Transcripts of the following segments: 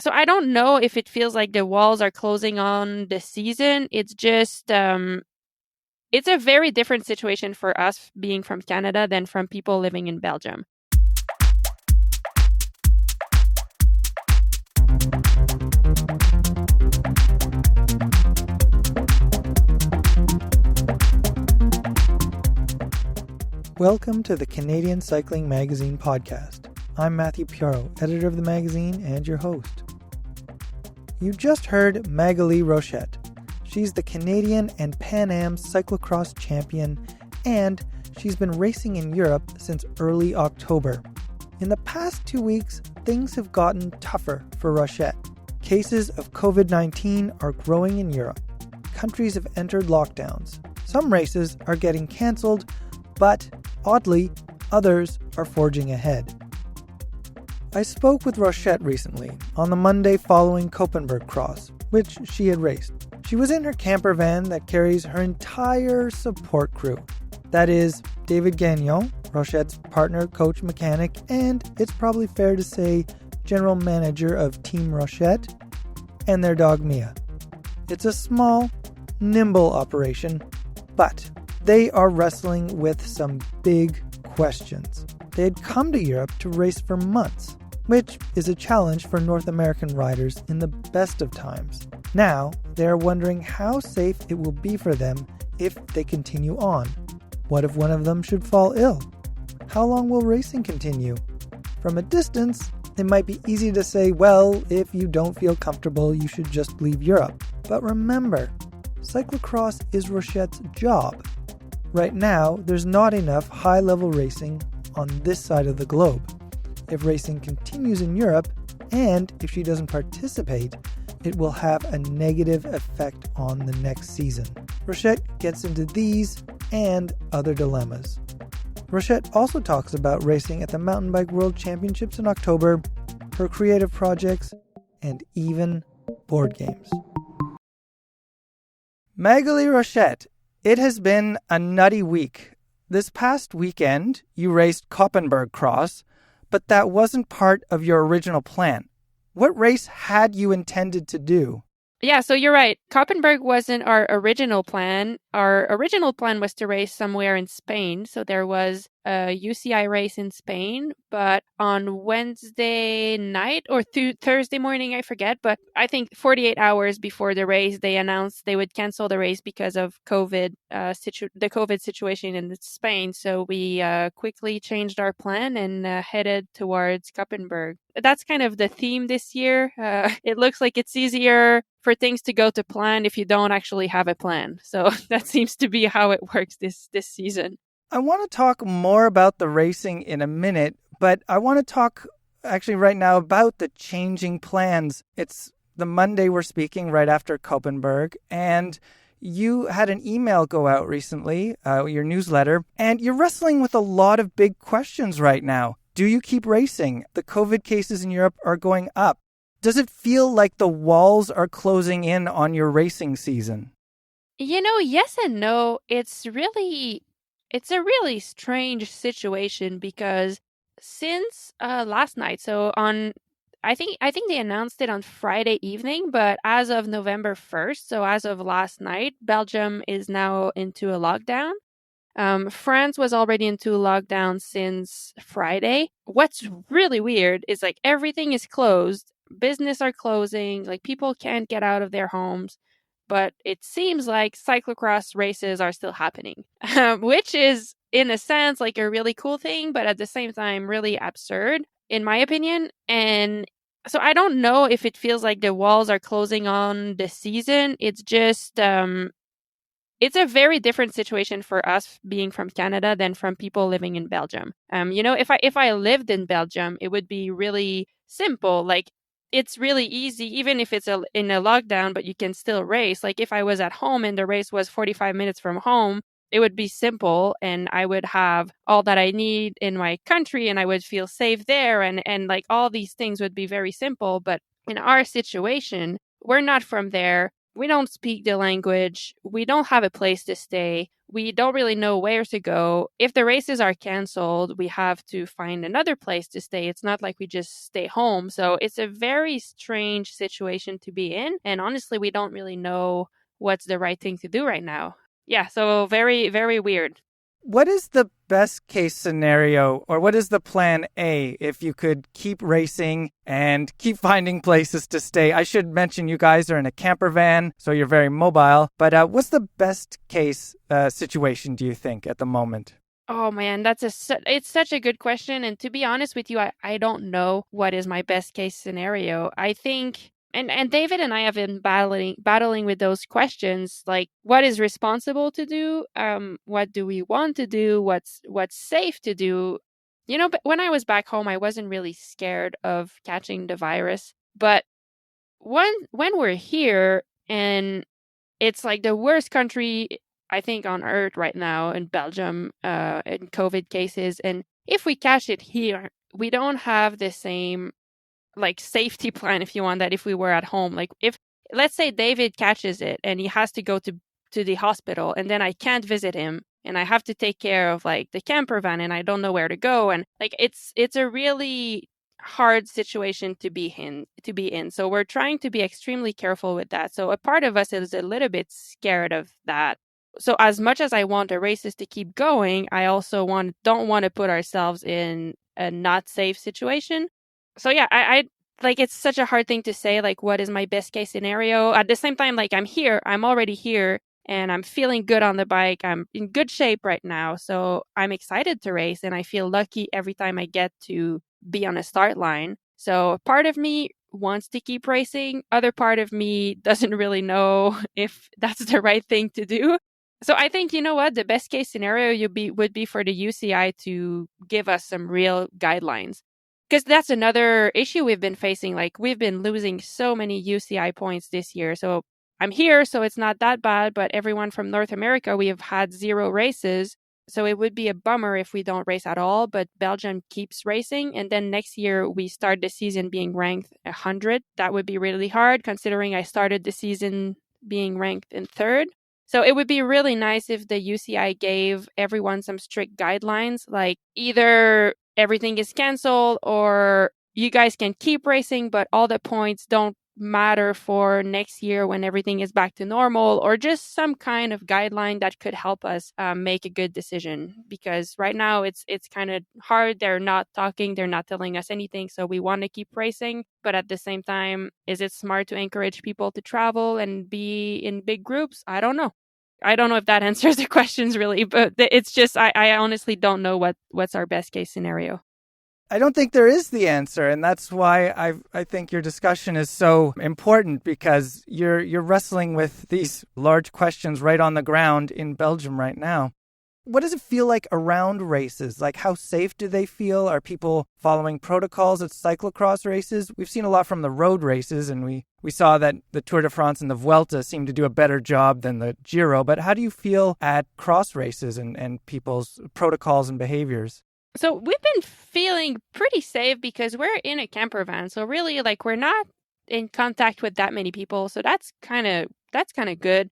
So I don't know if it feels like the walls are closing on the season. It's just, it's a very different situation for us being from Canada than from people living in Belgium. Welcome to the Canadian Cycling Magazine podcast. I'm Matthew Piero, editor of the magazine and your host. You just heard Maghalie Rochette. She's the Canadian and Pan Am cyclocross champion, and she's been racing in Europe since early October. In the past 2 weeks, things have gotten tougher for Rochette. Cases of COVID-19 are growing in Europe. Countries have entered lockdowns. Some races are getting cancelled, but oddly, others are forging ahead. I spoke with Rochette recently, on the Monday following Koppenberg Cross, which she had raced. She was in her camper van that carries her entire support crew. That is, David Gagnon, Rochette's partner, coach, mechanic, and it's probably fair to say general manager of Team Rochette, and their dog Mia. It's a small, nimble operation, but they are wrestling with some big questions. They had come to Europe to race for months, which is a challenge for North American riders in the best of times. Now, they are wondering how safe it will be for them if they continue on. What if one of them should fall ill? How long will racing continue? From a distance, it might be easy to say, well, if you don't feel comfortable, you should just leave Europe. But remember, cyclocross is Rochette's job. Right now, there's not enough high-level racing on this side of the globe. If racing continues in Europe, and if she doesn't participate, it will have a negative effect on the next season. Rochette gets into these and other dilemmas. Rochette also talks about racing at the Mountain Bike World Championships in October, her creative projects, and even board games. Maghalie Rochette, it has been a nutty week. This past weekend, you raced Koppenberg Cross, but that wasn't part of your original plan. What race had you intended to do? Yeah, so you're right. Koppenberg wasn't our original plan. Our original plan was to race somewhere in Spain. So there was a UCI race in Spain, but on Wednesday night or Thursday morning, I forget, but I think 48 hours before the race, they announced they would cancel the race because of COVID, the COVID situation in Spain. So we quickly changed our plan and headed towards Koppenberg. That's kind of the theme this year. It looks like it's easier for things to go to plan if you don't actually have a plan. So that seems to be how it works this season. I want to talk more about the racing in a minute, but I want to talk actually right now about the changing plans. It's the Monday we're speaking right after Koppenberg, and you had an email go out recently, your newsletter, and you're wrestling with a lot of big questions right now. Do you keep racing? The COVID cases in Europe are going up. Does it feel like the walls are closing in on your racing season? You know, yes and no. It's a really strange situation because since last night, so on, I think they announced it on Friday evening, but as of November 1st, so as of last night, Belgium is now into a lockdown. France was already into lockdown since Friday. What's really weird is like everything is closed. Business are closing. Like people can't get out of their homes. But it seems like cyclocross races are still happening, which is in a sense like a really cool thing, but at the same time really absurd, in my opinion. And so I don't know if it feels like the walls are closing on the season. It's just it's a very different situation for us being from Canada than from people living in Belgium. If I lived in Belgium, it would be really simple. Like it's really easy, even if it's in a lockdown, but you can still race. Like if I was at home and the race was 45 minutes from home, it would be simple and I would have all that I need in my country and I would feel safe there. And like all these things would be very simple. But in our situation, we're not from there. we don't speak the language. We don't have a place to stay. We don't really know where to go. If the races are canceled, we have to find another place to stay. It's not like we just stay home. So it's a very strange situation to be in. And honestly, we don't really know what's the right thing to do right now. Yeah, so very, very weird. What is the best case scenario, or what is the plan A if you could keep racing and keep finding places to stay? I should mention you guys are in a camper van, so you're very mobile. But what's the best case situation, do you think, at the moment? Oh man, it's such a good question. And to be honest with you, I don't know what is my best case scenario. I think and David and I have been battling with those questions, like what is responsible to do? What do we want to do? What's safe to do? But when I was back home, I wasn't really scared of catching the virus. But when we're here and it's like the worst country I think on earth right now in Belgium in COVID cases. And if we catch it here, we don't have the same like safety plan, if you want, that if we were at home. Like if let's say David catches it and he has to go to the hospital, and then I can't visit him and I have to take care of like the camper van and I don't know where to go, and like it's a really hard situation to be in. So we're trying to be extremely careful with that. So a part of us is a little bit scared of that. So as much as I want the races to keep going, I also don't want to put ourselves in a not safe situation. So yeah, I like it's such a hard thing to say, like what is my best case scenario. At the same time, like I'm already here and I'm feeling good on the bike. I'm in good shape right now. So I'm excited to race and I feel lucky every time I get to be on a start line. So a part of me wants to keep racing. Other part of me doesn't really know if that's the right thing to do. So I think, you know what, the best case scenario would be for the UCI to give us some real guidelines. Because that's another issue we've been facing. Like we've been losing so many UCI points this year. So I'm here, so it's not that bad. But everyone from North America, we have had 0 races. So it would be a bummer if we don't race at all. But Belgium keeps racing. And then next year, we start the season being ranked 100. That would be really hard considering I started the season being ranked in 3rd. So it would be really nice if the UCI gave everyone some strict guidelines, like either everything is canceled or you guys can keep racing, but all the points don't matter for next year when everything is back to normal, or just some kind of guideline that could help us make a good decision. Because right now it's kind of hard. They're not talking. They're not telling us anything. So we want to keep racing. But at the same time, is it smart to encourage people to travel and be in big groups? I don't know. I don't know if that answers the questions really, but it's just I honestly don't know what's our best case scenario. I don't think there is the answer, and that's why I think your discussion is so important, because you're wrestling with these large questions right on the ground in Belgium right now. What does it feel like around races? Like, how safe do they feel? Are people following protocols at cyclocross races? We've seen a lot from the road races, and we saw that the Tour de France and the Vuelta seem to do a better job than the Giro. But how do you feel at cross races and people's protocols and behaviors? So we've been feeling pretty safe because we're in a camper van. So really, like, we're not in contact with that many people. So that's kind of good.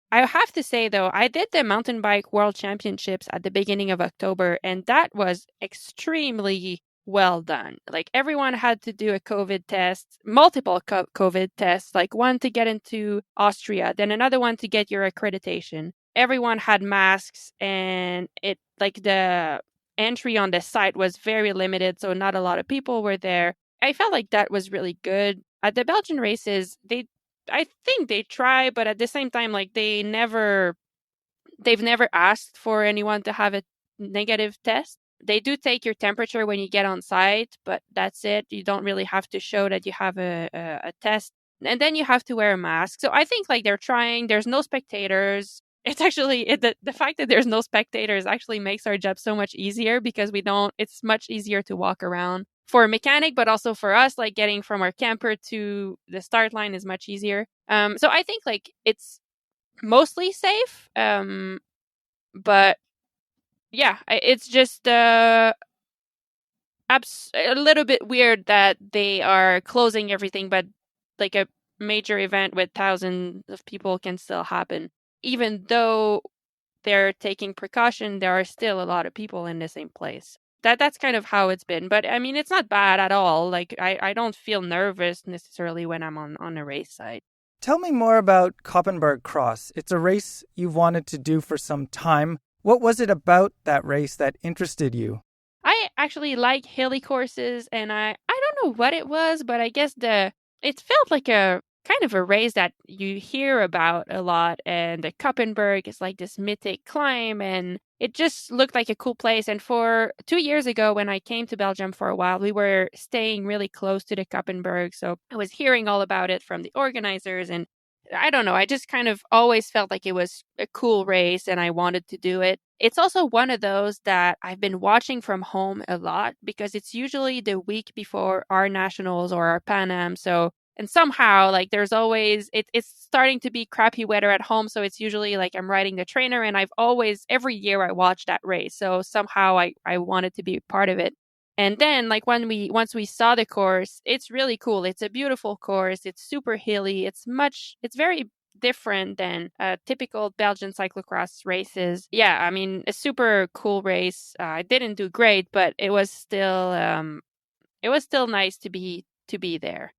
I have to say, though, I did the mountain bike world championships at the beginning of October, and that was extremely well done. Like everyone had to do a COVID test, multiple COVID tests, like one to get into Austria, then another one to get your accreditation. Everyone had masks, and it like the entry on the site was very limited, so not a lot of people were there. I felt like that was really good. At the Belgian races, I think they try, but at the same time, like they've never asked for anyone to have a negative test. They do take your temperature when you get on site, but that's it. You don't really have to show that you have a test. And then you have to wear a mask. So I think like they're trying. There's no spectators. It's actually the fact that there's no spectators actually makes our job so much easier, because it's much easier to walk around for a mechanic, but also for us, like getting from our camper to the start line is much easier. So I think like it's mostly safe. But yeah, it's just a little bit weird that they are closing everything, but like major event with thousands of people can still happen. Even though they're taking precaution, there are still a lot of people in the same place. That's kind of how it's been. But I mean, it's not bad at all. Like I don't feel nervous necessarily when I'm on a race site. Tell me more about Koppenberg Cross. It's a race you've wanted to do for some time. What was it about that race that interested you? I actually like hilly courses, and I don't know what it was, but I guess it felt like a kind of a race that you hear about a lot, and the Koppenberg is like this mythic climb, and it just looked like a cool place. And for 2 years ago, when I came to Belgium for a while, we were staying really close to the Koppenberg, so I was hearing all about it from the organizers, and I don't know. I just kind of always felt like it was a cool race and I wanted to do it. It's also one of those that I've been watching from home a lot because it's usually the week before our nationals or our Pan Am. So, and somehow, like, there's always, it's starting to be crappy weather at home. So it's usually like I'm riding the trainer, and I've always, every year I watch that race. So somehow I wanted to be part of it. And then, like, once we saw the course, it's really cool. It's a beautiful course. It's super hilly. It's very different than typical Belgian cyclocross races. Yeah, I mean, a super cool race. I didn't do great, but it was still nice to be there.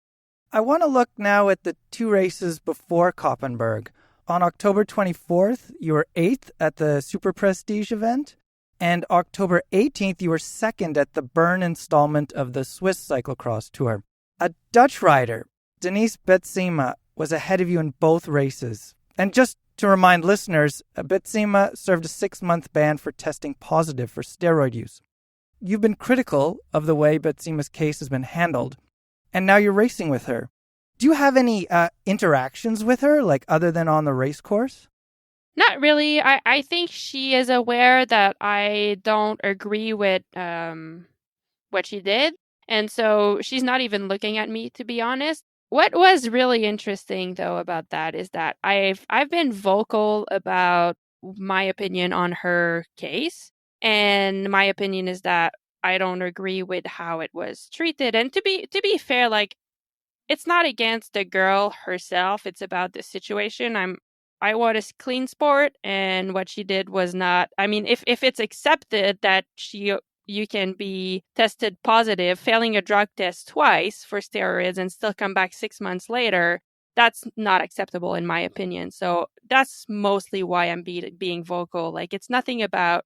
I want to look now at the two races before Koppenberg. On October 24th, you were 8th at the Super Prestige event. And October 18th, you were 2nd at the Bern installment of the Swiss Cyclocross Tour. A Dutch rider, Denise Betsema, was ahead of you in both races. And just to remind listeners, Betsema served a 6-month ban for testing positive for steroid use. You've been critical of the way Betsema's case has been handled, and now you're racing with her. Do you have any interactions with her, like other than on the race course? Not really. I think she is aware that I don't agree with what she did. And so she's not even looking at me, to be honest. What was really interesting, though, about that is that I've been vocal about my opinion on her case. And my opinion is that I don't agree with how it was treated. And to be fair, like, it's not against the girl herself. It's about the situation. I want a clean sport, and what she did was not. I mean, if it's accepted that you can be tested positive, failing a drug test twice for steroids and still come back 6 months later, that's not acceptable in my opinion. So that's mostly why I'm being vocal. Like, it's nothing about,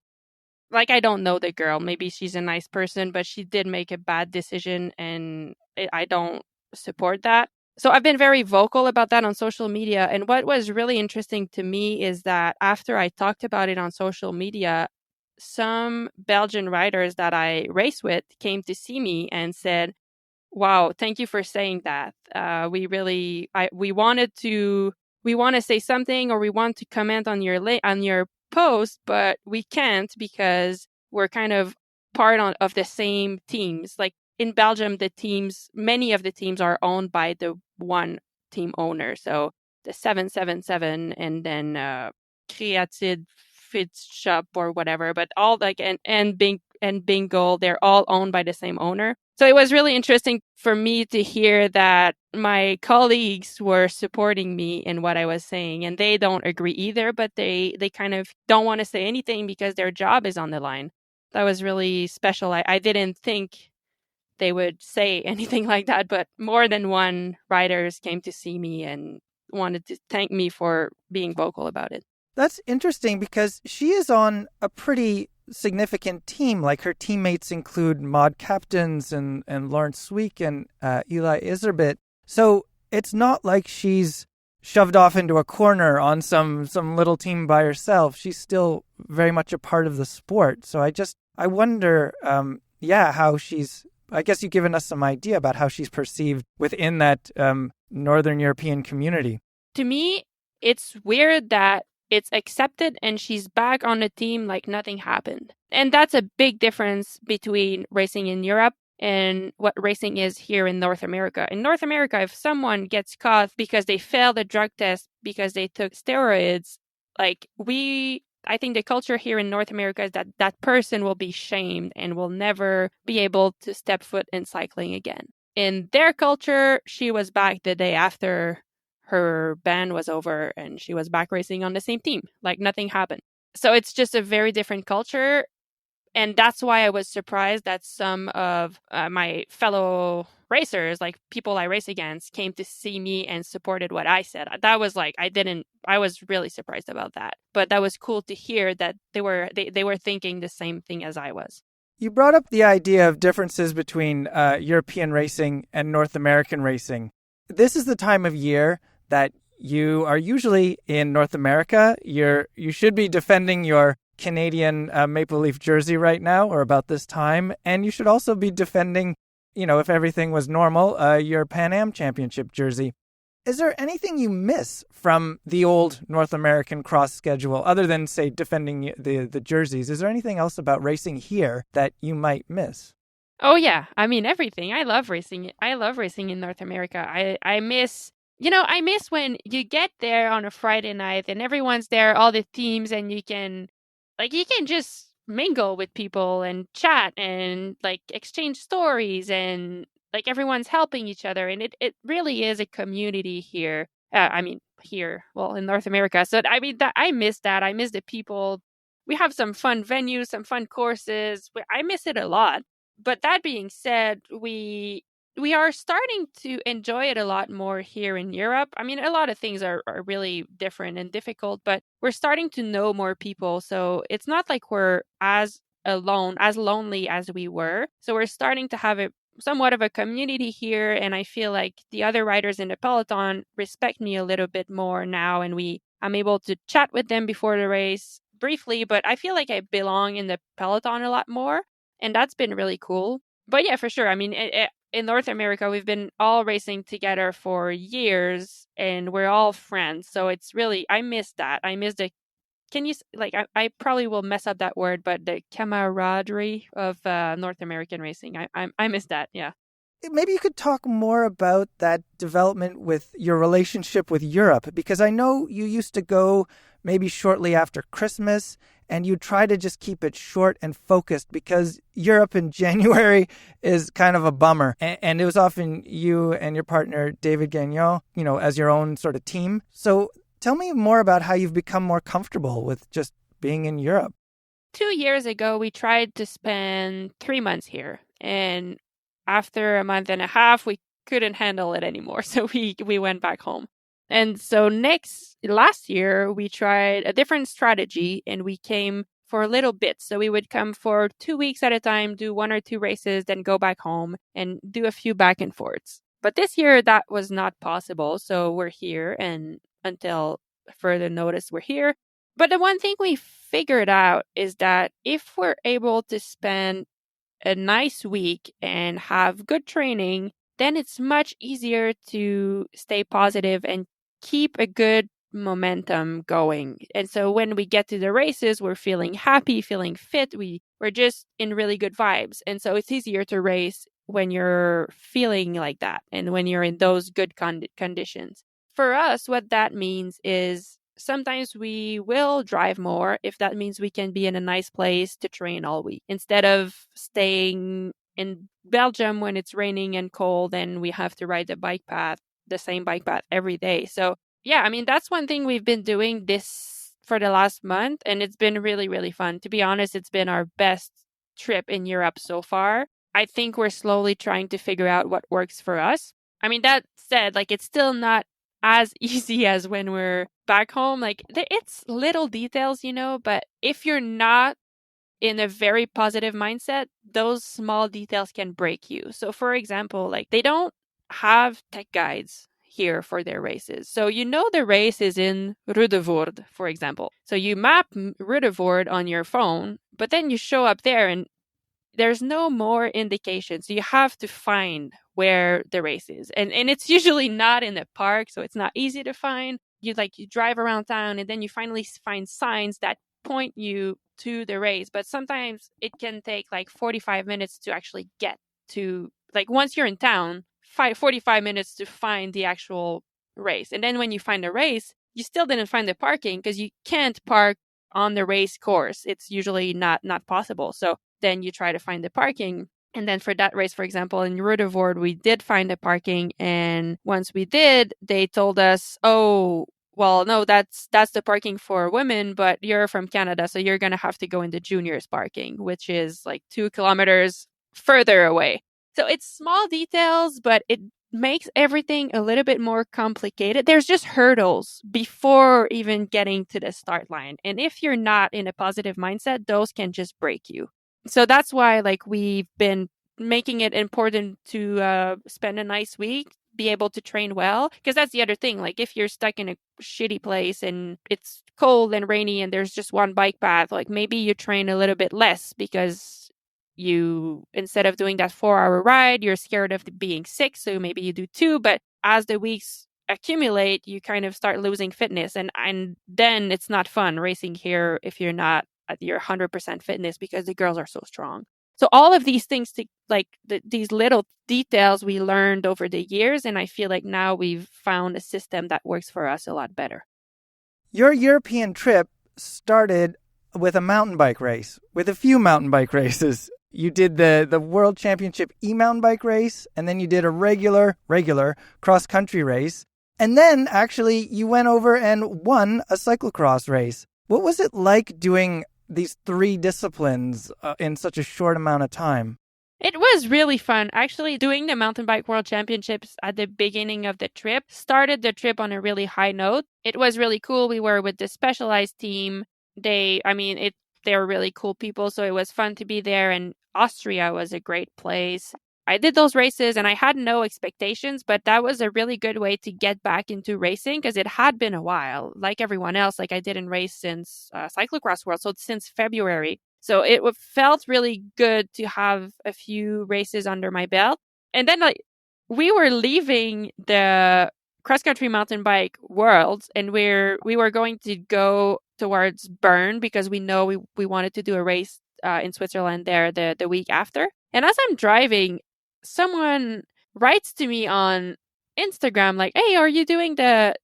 like, I don't know the girl. Maybe she's a nice person, but she did make a bad decision, and I don't support that. So I've been very vocal about that on social media. And what was really interesting to me is that after I talked about it on social media, some Belgian riders that I race with came to see me and said, "Wow, thank you for saying that. We want to say something, or we want to comment on your post, but we can't because we're kind of of the same teams. Like, in Belgium, many of the teams are owned by the one team owner. So the 777 and then Creatid Fit Shop or whatever, but all like and Bingo, they're all owned by the same owner. So it was really interesting for me to hear that my colleagues were supporting me in what I was saying, and they don't agree either, but they kind of don't want to say anything because their job is on the line. That was really special. I didn't think they would say anything like that, but more than one riders came to see me and wanted to thank me for being vocal about it. That's interesting because she is on a pretty significant team. Like, her teammates include Maud Captains and Lawrence Sweek and Eli Iserbit. So it's not like she's shoved off into a corner on some little team by herself. She's still very much a part of the sport. So I wonder, how she's, I guess you've given us some idea about how she's perceived within that Northern European community. To me, it's weird that it's accepted and she's back on the team like nothing happened. And that's a big difference between racing in Europe and what racing is here in North America. In North America, if someone gets caught because they failed a drug test because they took steroids, I think the culture here in North America is that that person will be shamed and will never be able to step foot in cycling again. in their culture, she was back the day after her ban was over and she was back racing on the same team. Like nothing happened. So it's just a very different culture. And that's why I was surprised that some of my fellow racers, like people I race against, came to see me and supported what I said. That was like, I was really surprised about that. But that was cool to hear that they were thinking the same thing as I was. You brought up the idea of differences between European racing and North American racing. This is the time of year that you are usually in North America. You should be defending your Canadian Maple Leaf jersey right now, or about this time. And you should also be defending, if everything was normal, your Pan Am Championship jersey. Is there anything you miss from the old North American cross schedule, other than, say, defending the jerseys? Is there anything else about racing here that you might miss? Oh, yeah. I mean, everything. I love racing. I love racing in North America. I miss, I miss when you get there on a Friday night and everyone's there, all the teams, and you can just mingle with people and chat and like exchange stories and like everyone's helping each other. And it really is a community here. Well, in North America. So, I mean, that I miss that. I miss the people. We have some fun venues, some fun courses. I miss it a lot. But that being said, we are starting to enjoy it a lot more here in Europe. I mean, a lot of things are really different and difficult, but we're starting to know more people. So it's not like we're as alone, as lonely as we were. So we're starting to have somewhat of a community here. And I feel like the other riders in the peloton respect me a little bit more now. And I'm able to chat with them before the race briefly, but I feel like I belong in the peloton a lot more. And that's been really cool. But yeah, for sure. I mean, in North America, we've been all racing together for years and we're all friends. So it's really, I miss that. I miss I probably will mess up that word, but the camaraderie of North American racing. I miss that. Yeah. Maybe you could talk more about that development with your relationship with Europe, because I know you used to go maybe shortly after Christmas and you try to just keep it short and focused because Europe in January is kind of a bummer. And it was often you and your partner, David Gagnon, as your own sort of team. So tell me more about how you've become more comfortable with just being in Europe. 2 years ago, we tried to spend 3 months here. And after a month and a half, we couldn't handle it anymore. So we went back home. And so last year, we tried a different strategy and we came for a little bit. So we would come for 2 weeks at a time, do 1 or 2 races, then go back home and do a few back and forths. But this year, that was not possible. So we're here, and until further notice, we're here. But the one thing we figured out is that if we're able to spend a nice week and have good training, then it's much easier to stay positive and keep a good momentum going. And so when we get to the races, we're feeling happy, feeling fit. We're just in really good vibes. And so it's easier to race when you're feeling like that and when you're in those good conditions. For us, what that means is sometimes we will drive more if that means we can be in a nice place to train all week. Instead of staying in Belgium when it's raining and cold and we have to ride the same bike path every day. So yeah, I mean, that's one thing we've been doing this for the last month, and it's been really, really fun. To be honest, it's been our best trip in Europe so far. I think we're slowly trying to figure out what works for us. I mean, that said, it's still not as easy as when we're back home. It's little details, but if you're not in a very positive mindset, those small details can break you. So for example, they don't have tech guides here for their races. So the race is in Ruddervoort, for example. So you map Ruddervoort on your phone, but then you show up there and there's no more indications. So you have to find where the race is. And it's usually not in the park, so it's not easy to find. You drive around town and then you finally find signs that point you to the race. But sometimes it can take 45 minutes to actually get to, once you're in town, 45 minutes to find the actual race. And then when you find the race, you still didn't find the parking because you can't park on the race course. It's usually not possible. So then you try to find the parking. And then for that race, for example, in Rudevord, we did find a parking. And once we did, they told us, oh, well, no, that's the parking for women, but you're from Canada, so you're going to have to go in the juniors parking, which is like 2 kilometers further away. So it's small details, but it makes everything a little bit more complicated. There's just hurdles before even getting to the start line. And if you're not in a positive mindset, those can just break you. So that's why like we've been making it important to spend a nice week, be able to train well, because that's the other thing. Like if you're stuck in a shitty place and it's cold and rainy and there's just one bike path, like maybe you train a little bit less because you, instead of doing that 4-hour ride, you're scared of being sick, so maybe you do 2. But as the weeks accumulate, you kind of start losing fitness, and then it's not fun racing here if you're not at your 100% fitness, because the girls are so strong. So all of these things, these little details we learned over the years, and I feel like now we've found a system that works for us a lot better. Your European trip started with a mountain bike race, with a few mountain bike races. You did the World Championship e-mountain bike race, and then you did a regular cross-country race. And then, actually, you went over and won a cyclocross race. What was it like doing these 3 disciplines in such a short amount of time? It was really fun. Actually, doing the Mountain Bike World Championships at the beginning of the trip started the trip on a really high note. It was really cool. We were with the specialized team. They're really cool people, so it was fun to be there, and Austria was a great place. I did those races and I had no expectations, but that was a really good way to get back into racing, because it had been a while. Like everyone else, like I didn't race since Cyclocross World, so since February. So it felt really good to have a few races under my belt. And then like we were leaving the cross-country mountain bike world, and we were going to go towards Bern, because we know we wanted to do a race in Switzerland there the week after. And as I'm driving, someone writes to me on Instagram like, hey, are you doing that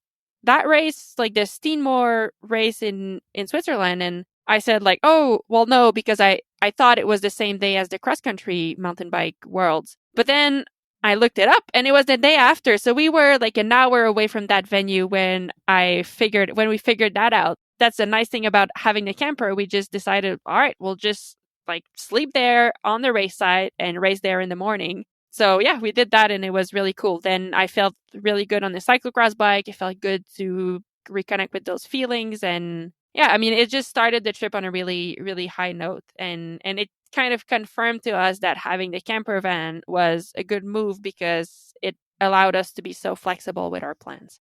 race, like the Steenmoor race in Switzerland? And I said like, oh, well, no, because I thought it was the same day as the cross-country mountain bike worlds. But then I looked it up and it was the day after. So we were like an hour away from that venue when we figured that out. That's the nice thing about having the camper. We just decided, all right, we'll just like sleep there on the race site and race there in the morning. So yeah, we did that and it was really cool. Then I felt really good on the cyclocross bike. It felt good to reconnect with those feelings. And yeah, I mean, it just started the trip on a really, really high note. And it kind of confirmed to us that having the camper van was a good move, because it allowed us to be so flexible with our plans.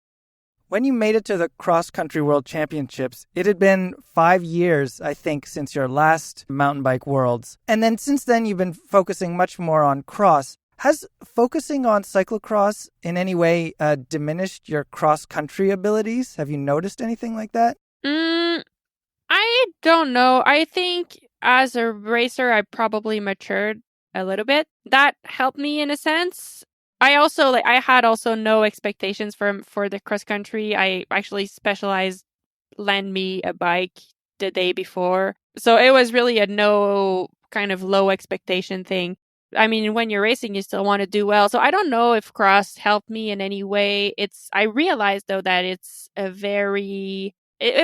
When you made it to the cross-country world championships, it had been 5 years, I think, since your last mountain bike worlds. And then since then, you've been focusing much more on cross. Has focusing on cyclocross in any way diminished your cross-country abilities? Have you noticed anything like that? I don't know. I think as a racer, I probably matured a little bit. That helped me in a sense. I had also no expectations for the cross country. I actually Specialized lend me a bike the day before. So it was really a no kind of low expectation thing. I mean, when you're racing, you still want to do well. So I don't know if cross helped me in any way. I realized though that it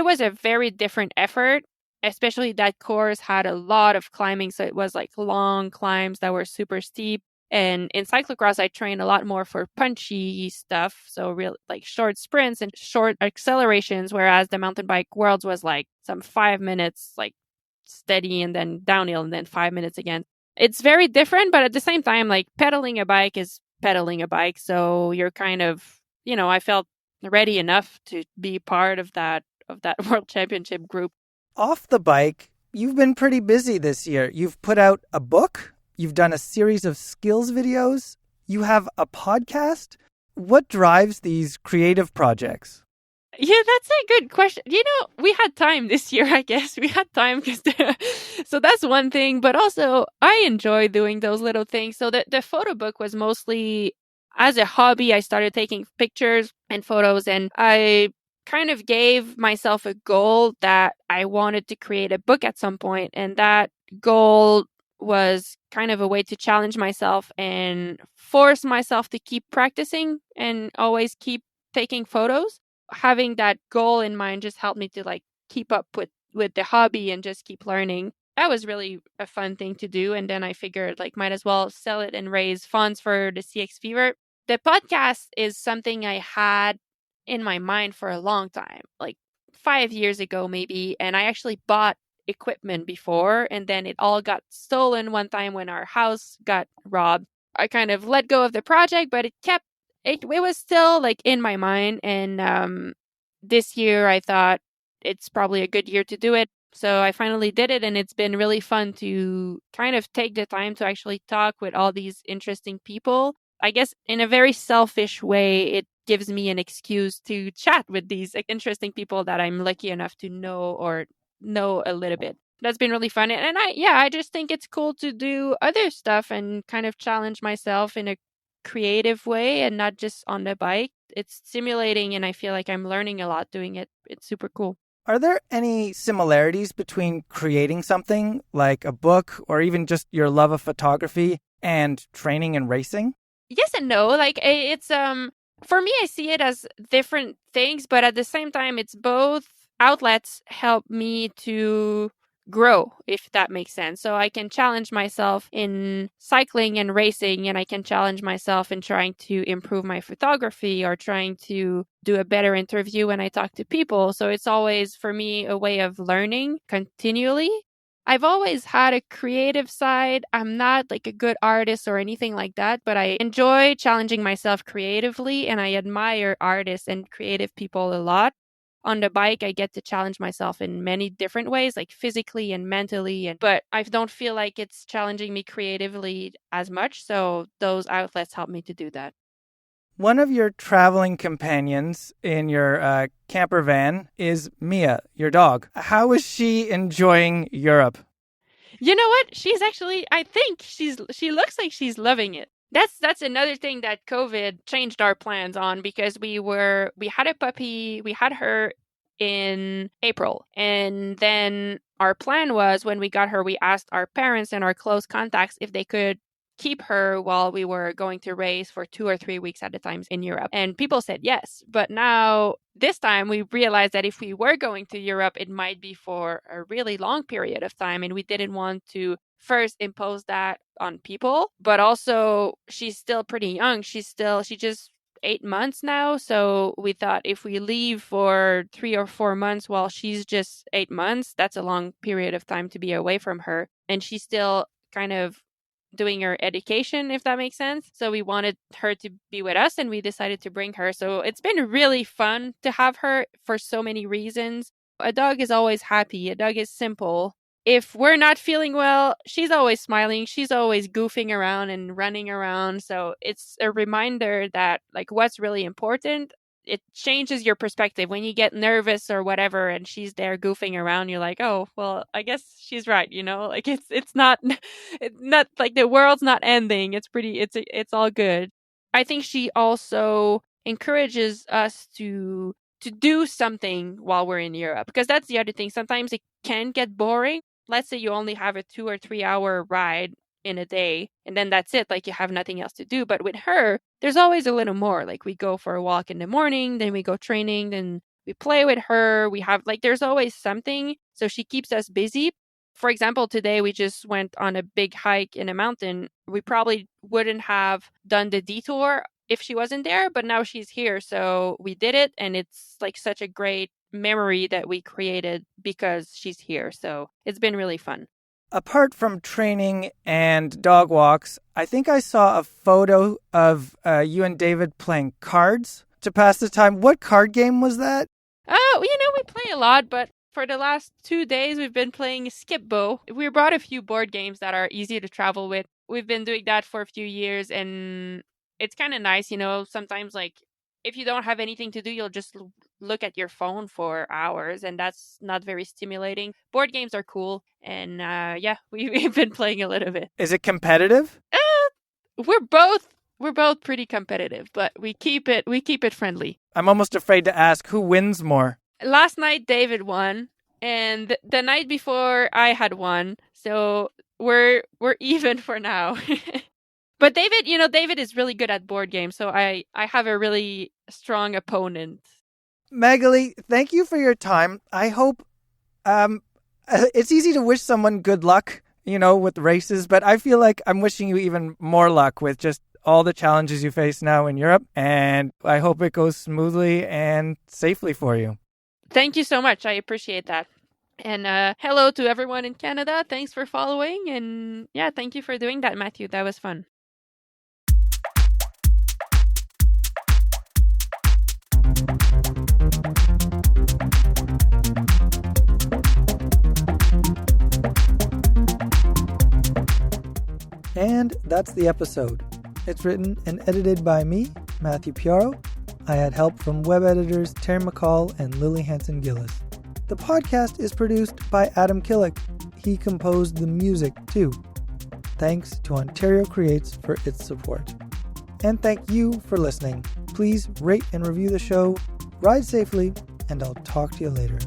was a very different effort, especially that course had a lot of climbing. So it was like long climbs that were super steep. And in cyclocross, I train a lot more for punchy stuff. So real like short sprints and short accelerations, whereas the mountain bike worlds was like some 5 minutes, like steady and then downhill and then 5 minutes again. It's very different, but at the same time, like pedaling a bike is pedaling a bike. So you're kind of, I felt ready enough to be part of that world championship group. Off the bike, you've been pretty busy this year. You've put out a book. You've done a series of skills videos. You have a podcast. What drives these creative projects? Yeah, that's a good question. We had time this year, I guess. We had time so that's one thing. But also, I enjoy doing those little things. So the photo book was mostly as a hobby. I started taking pictures and photos, and I kind of gave myself a goal that I wanted to create a book at some point. And that goal was kind of a way to challenge myself and force myself to keep practicing and always keep taking photos. Having that goal in mind just helped me to like keep up with the hobby and just keep learning. That was really a fun thing to do. And then I figured like might as well sell it and raise funds for the CX Fever. The podcast is something I had in my mind for a long time, like 5 years ago maybe, and I actually bought equipment before, and then it all got stolen one time when our house got robbed. I kind of let go of the project, but it was still like in my mind. And this year I thought it's probably a good year to do it. So I finally did it, and it's been really fun to kind of take the time to actually talk with all these interesting people. I guess in a very selfish way, it gives me an excuse to chat with these interesting people that I'm lucky enough to know a little bit. That's been really fun. And I just think it's cool to do other stuff and kind of challenge myself in a creative way and not just on the bike. It's stimulating, and I feel like I'm learning a lot doing it. It's super cool. Are there any similarities between creating something like a book or even just your love of photography and training and racing? Yes and no. Like it's for me, I see it as different things, but at the same time, it's both outlets help me to grow, if that makes sense. So I can challenge myself in cycling and racing, and I can challenge myself in trying to improve my photography or trying to do a better interview when I talk to people. So it's always for me a way of learning continually. I've always had a creative side. I'm not like a good artist or anything like that, but I enjoy challenging myself creatively, and I admire artists and creative people a lot. On the bike, I get to challenge myself in many different ways, like physically and mentally, but I don't feel like it's challenging me creatively as much. So those outlets help me to do that. One of your traveling companions in your camper van is Mia, your dog. How is she enjoying Europe? You know what? She's actually, I think she looks like she's loving it. That's another thing that COVID changed our plans on, because we had a puppy, we had her in April, and then our plan was when we got her, we asked our parents and our close contacts if they could keep her while we were going to race for 2 or 3 weeks at a time in Europe. And people said yes. But now, this time, we realized that if we were going to Europe, it might be for a really long period of time. And we didn't want to first impose that on people. But also, she's still pretty young. She just 8 months now. So we thought if we leave for 3 or 4 months while she's just 8 months, that's a long period of time to be away from her. And she's still kind of doing her education, if that makes sense. So we wanted her to be with us, and we decided to bring her. So it's been really fun to have her for so many reasons. A dog is always happy. A dog is simple. If we're not feeling well, she's always smiling. She's always goofing around and running around. So it's a reminder that like what's really important. It changes your perspective when you get nervous or whatever, and she's there goofing around. You're like, oh, well, I guess she's right. Like it's not, it's not like the world's not ending. It's all good. I think she also encourages us to do something while we're in Europe, because that's the other thing. Sometimes it can get boring. Let's say you only have a 2 or 3 hour ride in a day, and then that's it. Like you have nothing else to do. But with her, there's always a little more. Like we go for a walk in the morning, then we go training, then we play with her. We have like, there's always something. So she keeps us busy. For example, today we just went on a big hike in a mountain. We probably wouldn't have done the detour if she wasn't there, but now she's here. So we did it, and it's like such a great memory that we created because she's here. So it's been really fun. Apart from training and dog walks, I think I saw a photo of you and David playing cards to pass the time. What card game was that? Oh, we play a lot, but for the last 2 days, we've been playing Skip-Bo. We brought a few board games that are easy to travel with. We've been doing that for a few years, and it's kind of nice, sometimes like if you don't have anything to do, you'll just look at your phone for hours, and that's not very stimulating. Board games are cool, and we've been playing a little bit. Is it competitive? We're both pretty competitive, but we keep it friendly. I'm almost afraid to ask who wins more. Last night David won, and the night before I had won. So we're even for now. But David, David is really good at board games, so I have a really strong opponent. Maghalie, thank you for your time. I hope it's easy to wish someone good luck, with races, but I feel like I'm wishing you even more luck with just all the challenges you face now in Europe, and I hope it goes smoothly and safely for you. Thank you so much. I appreciate that. And hello to everyone in Canada. Thanks for following. And yeah, thank you for doing that, Matthew. That was fun. And that's the episode. It's written and edited by me, Matthew Piaro. I had help from web editors Terry McCall and Lily Hanson-Gillis. The podcast is produced by Adam Killick. He composed the music too. Thanks to Ontario Creates for its support. And thank you for listening. Please rate and review the show. Ride safely, and I'll talk to you later.